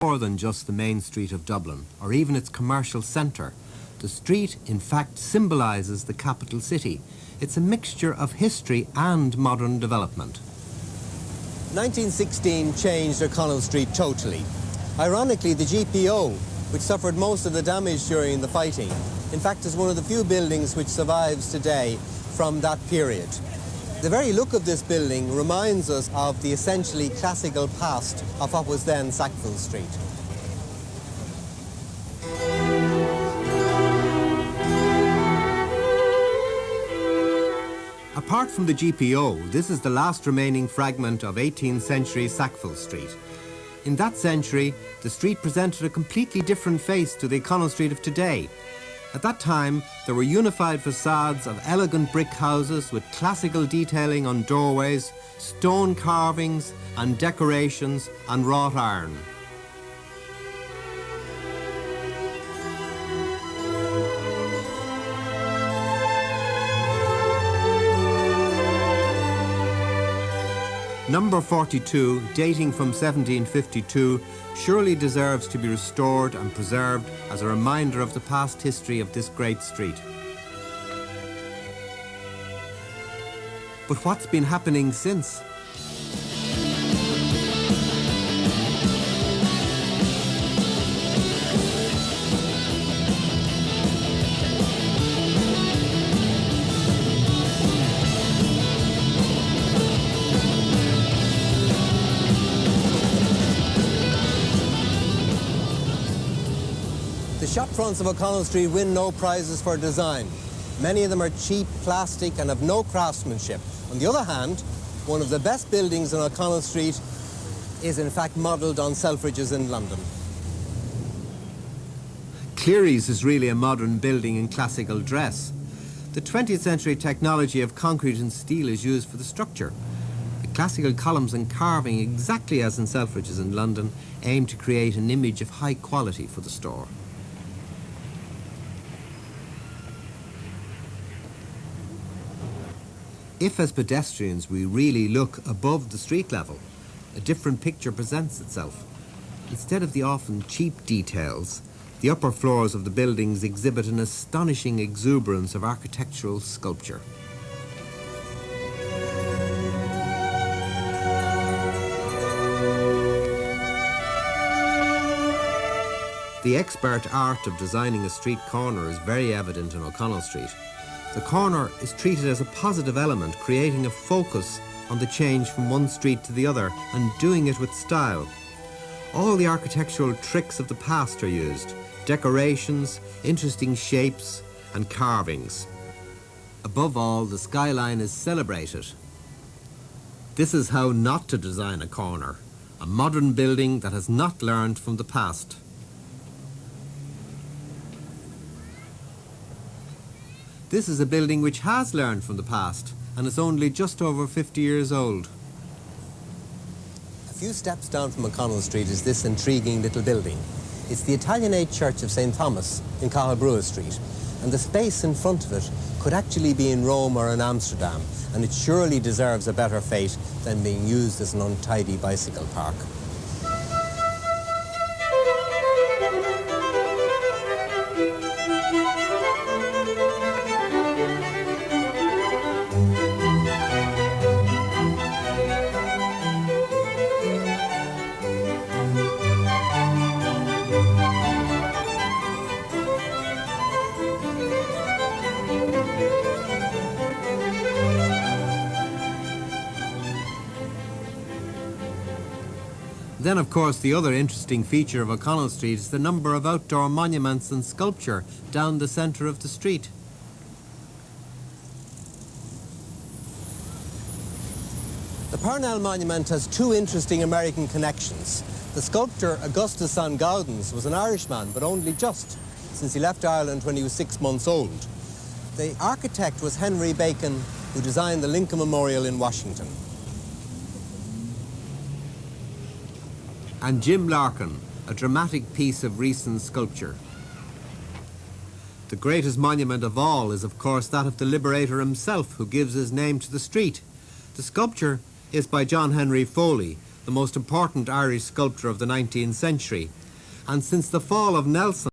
more than just the main street of Dublin, or even its commercial centre. The street, in fact, symbolises the capital city. It's a mixture of history and modern development. 1916 changed O'Connell Street totally. Ironically, the GPO, which suffered most of the damage during the fighting, in fact is one of the few buildings which survives today from that period. The very look of this building reminds us of the essentially classical past of what was then Sackville Street. Apart from the GPO, this is the last remaining fragment of 18th century Sackville Street. In that century, the street presented a completely different face to the O'Connell Street of today. At that time, there were unified facades of elegant brick houses with classical detailing on doorways, stone carvings and decorations and wrought iron. Number 42, dating from 1752, surely deserves to be restored and preserved as a reminder of the past history of this great street. But what's been happening since? The shop fronts of O'Connell Street win no prizes for design. Many of them are cheap, plastic and have no craftsmanship. On the other hand, one of the best buildings on O'Connell Street is in fact modelled on Selfridges in London. Cleary's is really a modern building in classical dress. The 20th century technology of concrete and steel is used for the structure. The classical columns and carving, exactly as in Selfridges in London, aim to create an image of high quality for the store. If, as pedestrians, we really look above the street level, a different picture presents itself. Instead of the often cheap details, the upper floors of the buildings exhibit an astonishing exuberance of architectural sculpture. The expert art of designing a street corner is very evident in O'Connell Street. The corner is treated as a positive element, creating a focus on the change from one street to the other and doing it with style. All the architectural tricks of the past are used: decorations, interesting shapes and carvings. Above all, the skyline is celebrated. This is how not to design a corner, a modern building that has not learned from the past. This is a building which has learned from the past and is only just over 50 years old. A few steps down from O'Connell Street is this intriguing little building. It's the Italianate Church of St. Thomas in Cathal Street, and the space in front of it could actually be in Rome or in Amsterdam, and it surely deserves a better fate than being used as an untidy bicycle park. Then, of course, the other interesting feature of O'Connell Street is the number of outdoor monuments and sculpture down the centre of the street. The Parnell Monument has two interesting American connections. The sculptor Augustus Saint Gaudens was an Irishman, but only just, since he left Ireland when he was 6 months old. The architect was Henry Bacon, who designed the Lincoln Memorial in Washington. And Jim Larkin, a dramatic piece of recent sculpture. The greatest monument of all is, of course, that of the Liberator himself, who gives his name to the street. The sculpture is by John Henry Foley, the the most important Irish sculptor of the 19th century. And since the fall of Nelson,